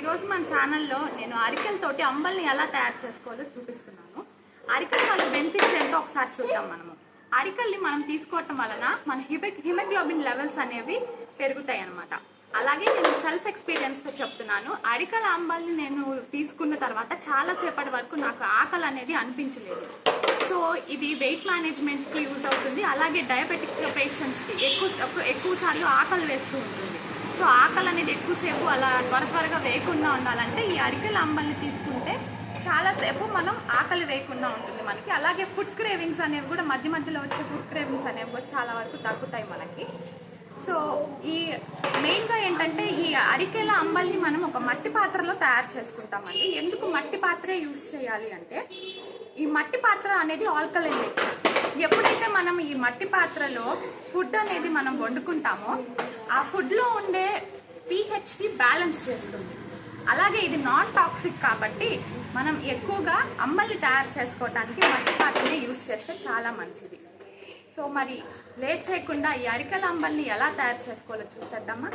ఈరోజు మన ఛానల్లో నేను అరికెలతోటి అంబల్ని ఎలా తయారు చేసుకోవాలో చూపిస్తున్నాను. అరికెల వల్ల బెనిఫిట్స్ ఏంటో ఒకసారి చూద్దాం. అరికెల్ని మనం తీసుకోవటం వలన మన హిమోగ్లోబిన్ లెవెల్స్ అనేవి పెరుగుతాయి అన్నమాట. అలాగే నేను సెల్ఫ్ ఎక్స్పీరియన్స్తో చెప్తున్నాను. అరికెల అంబల్ని నేను తీసుకున్న తర్వాత చాలాసేపటి వరకు నాకు ఆకలి అనేది అనిపించలేదు. సో ఇది వెయిట్ మేనేజ్మెంట్కి యూజ్ అవుతుంది. అలాగే డయాబెటిక్ పేషెంట్స్కి ఎక్కువ సార్లు ఆకలి వేస్తూ ఉంటుంది. సో ఆకలి అనేది ఎక్కువసేపు అలా త్వరగా వేయకుండా ఉండాలంటే ఈ అరికెల అంబల్ని తీసుకుంటే చాలాసేపు మనం ఆకలి వేయకుండా ఉంటుంది మనకి. అలాగే ఫుడ్ క్రేవింగ్స్ అనేవి కూడా మధ్యలో వచ్చే ఫుడ్ క్రేవింగ్స్ అనేవి కూడా చాలా వరకు తగ్గుతాయి మనకి. సో ఈ మెయిన్గా ఏంటంటే ఈ అరికెల అంబల్ని మనం ఒక మట్టి పాత్రలో తయారు చేసుకుంటామండి. ఎందుకు మట్టి పాత్రే యూజ్ చేయాలి అంటే ఈ మట్టి పాత్ర అనేది ఆల్కలైన్ నేచర్. ఎప్పుడైతే మనం ఈ మట్టి పాత్రలో ఫుడ్ అనేది మనం వండుకుంటామో ఆ ఫుడ్లో ఉండే pHని బ్యాలెన్స్ చేస్తుంది. అలాగే ఇది నాన్ టాక్సిక్ కాబట్టి మనం ఎక్కువగా అంబల్ని తయారు చేసుకోవడానికి మట్టి పాత్రని యూజ్ చేస్తే చాలా మంచిది. సో మరి లేట్ చేయకుండా ఈ అరికెల అంబల్ని ఎలా తయారు చేసుకోవాలో చూసేద్దామా.